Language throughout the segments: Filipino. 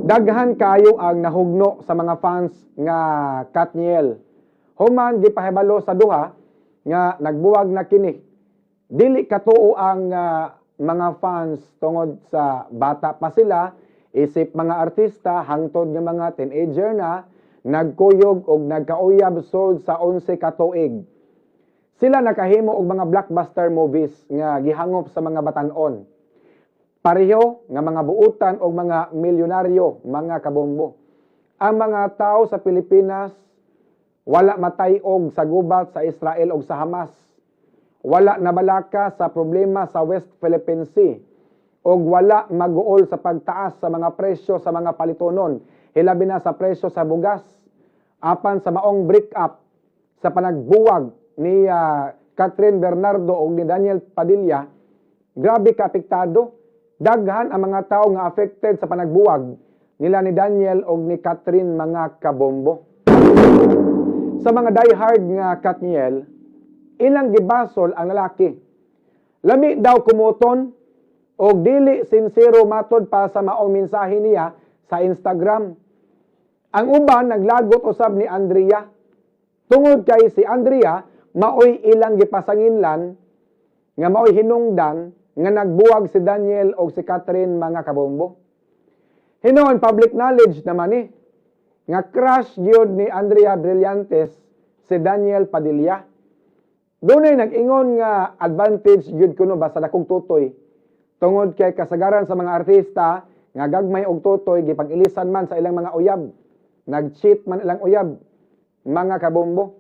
Daghan kayo ang nahugno sa mga fans nga Katniel. Human gipahibalo sa duha nga nagbuwag na kini. Dili katuo ang mga fans tungod sa bata pa sila, isip mga artista hangtod nga mga teenager na nagkuyog og nagkauyab sod sa 11 ka tuig. Sila nakahimo og mga blockbuster movies nga gihangop sa mga batan-on. Pareho nga mga buutan o mga milyonaryo, mga kabombo. Ang mga tao sa Pilipinas wala matayog sa gubat sa Israel o sa Hamas. Wala nabalaka sa problema sa West Philippine Sea. O wala maguol sa pagtaas sa mga presyo sa mga palitonon. Hilabi na sa presyo sa bugas. Apan sa maong break-up sa panagbuwag ni Catherine Bernardo o ni Daniel Padilla, grabe ka apektado. Daghan ang mga tao nga affected sa panagbuwag nila ni Daniel o ni Catherine, mga kabombo. Sa mga diehard nga Katniel, ilang gibasol ang lalaki. Lami daw kumuton o dili sincero matod pa sa maong mensahe niya sa Instagram. Ang uban naglagot usab ni Andrea. Tungod kay si Andrea, maoy ilang gipasanginlan nga maoy hinungdan nga nagbuwag si Daniel o si Catherine, mga kabombo. Hinuon public knowledge naman nga crush gyud ni Andrea Brillantes si Daniel Padilla. Dunay nag-ingon nga advantage gyud kuno ba sa dakong tutoy. Tungod kay kasagaran sa mga artista nga gagmay og tutoy gipag-ilisan man sa ilang mga uyab. Nag-cheat man ilang uyab, mga kabombo.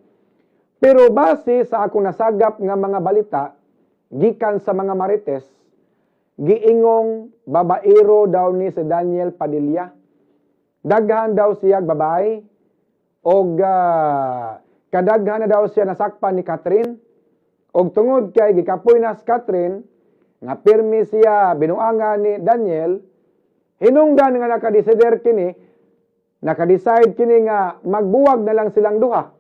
Pero base sa akong nasagap nga mga balita gikan sa mga marites, giingong babaero daw ni si Daniel Padilla. Daghan daw siya babae og kadaghan na daw siya nasakpan ni Catherine. Og tungod kay gikapoy na si Catherine nga pirmi siya binuangan ni Daniel, hinungdan nga nakadecide kini nga magbuwag na lang silang duha.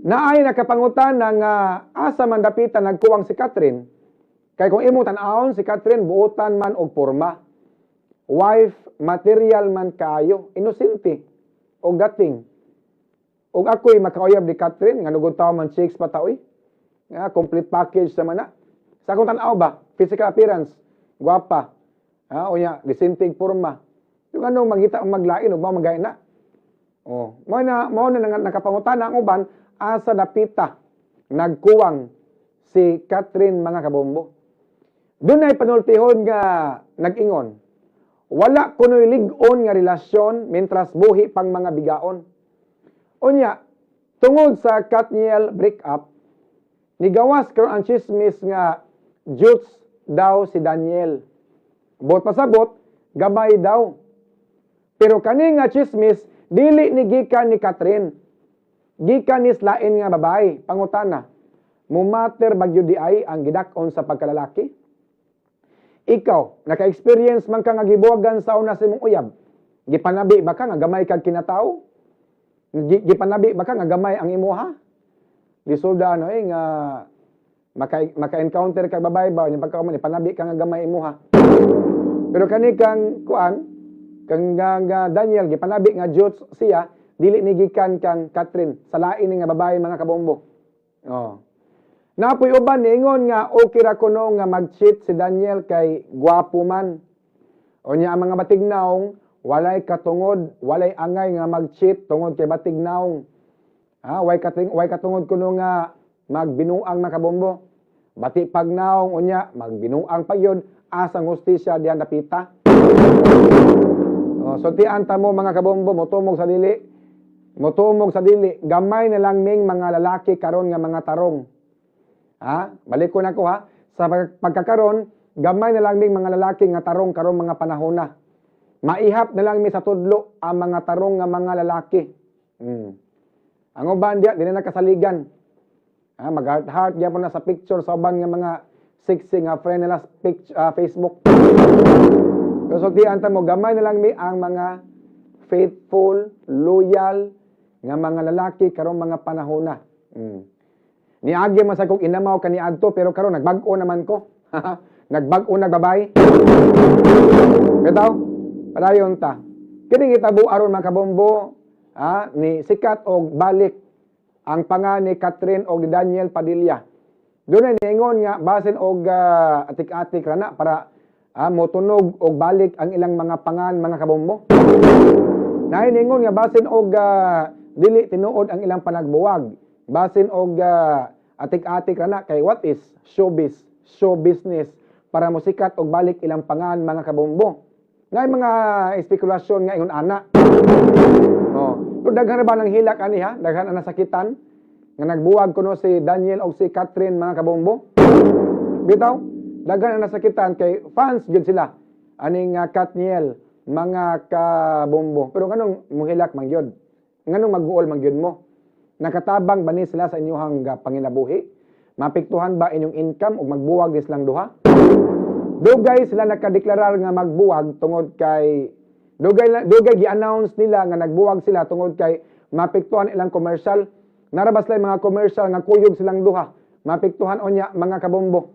Naay nakapangutan ng asa man dapitan nagkuwang si Catherine. Kay kung imo tan-awon si Catherine buotan man og porma. Wife material man kaayo, inosente og dating. Og ako'y makauyab ni Catherine nga nugod taw man chicks pa taoy. Nga complete package sa mana. Sa akong tan-aw ba, physical appearance, gwapa. Unya disenteng porma. Yung anong magita ang maglain og mao magay na. Oh, mao na nakapangutan ang uban asa napita nagkuwang si Catherine, mga kabombo. Doon ay panultihon nga nag-ingon, wala kuno'y lig-on nga relasyon mentras buhi pang mga bigaon. Unya, tungod sa Katniel breakup, nigawas karon ang chismis nga jutes daw si Daniel. Bot pasabot, gabay daw. Pero kani nga chismis, dili ni gikan ni Catherine. Gikan ni lain nga babae, pangutana. Mumater bagyo di ay ang gidak-on sa pagkalalaki? Ikaw, naka-experience man ka nga gibuwagan sa una sa imong uyab. Gipanabi ba ka nga gamay kag kinatao? Gipanabi ba ka nga gamay ang imuha? Lisuda nga maka-encounter kag babae ba nya pagka man ipanabi ka nga gamay imuha. Pero kani kang kang Daniel gipanabi nga jutes siya, dili ni gikan kang Catherine sa lain nga babae, mga kabombo. Oh. Napoy uban niingon nga okay ra kuno nga mag-cheat si Daniel kay gwapo man. Unya ang mga batignaong walay katungod, walay angay nga mag-cheat tungod kay batignaong. Way katungod kuno nga magbinuang, mga kabombo. Bati pagnaong unya magbinuang pa yun asang hustisya diyan napita. So tian ta mo, mga kabombo, motumog sa dili. Motumog sa dili. Gamay na lang ming mga lalaki karon nga mga tarong. Balik ko na ko sa pagkakaron, gamay na lang ming mga lalaki nga tarong karon mga panahon na. Maihap na lang mi sa tudlo ang mga tarong nga mga lalaki. Ang uban diya, di na nakasaligan. Mag-heart diya po na sa picture sa uban nga mga sexy nga friend nila sa Facebook. So tiyan ta mo, gamay na lang mi ang mga faithful, loyal nga mga lalaki karong mga panahon na. Niagi man sa kong inamaw kaniadto, pero karon nagbag-o naman ko. Nagbag-o nagbabay. Bitaw, Padayon ta. Kini gitabo aron mga kabombo, ni sikat og balik ang pangan ni Catherine og ni Daniel Padilla. Doon ay niingon nga basin og atik-atik rana para motunog og balik ang ilang mga pangan mga kabombo. Niingon nga basin og dili tinuod ang ilang panagbuwag. Basin og atik-atik rana kay what is showbiz, show business para musikat og balik ilang pangan mga kabombo. Ngay mga espekulasyon nga ingon ana. Pero daghan ba ng hilak ani ha? Daghan ang nasakitan nga nagbuwag kuno si Daniel o si Catherine mga kabombo. Bitaw, daghan ang nasakitan kay fans gyud sila aning Katniel mga kabombo. Pero nganong muhilak man gyud? Nganong mag-uol man gyud mo? Nakatabang ba ni sila sa inyong panginabuhi? Mapiktuhan ba inyong income o magbuwag ni silang duha? Dugay sila nakadeklarar nga magbuwag tungod kay dugay gi-announce nila nga nagbuwag sila tungod kay mapiktuhan ilang commercial. Narabas lang mga commercial nga kuyog silang duha. Mapiktuhan onya mga kabombo.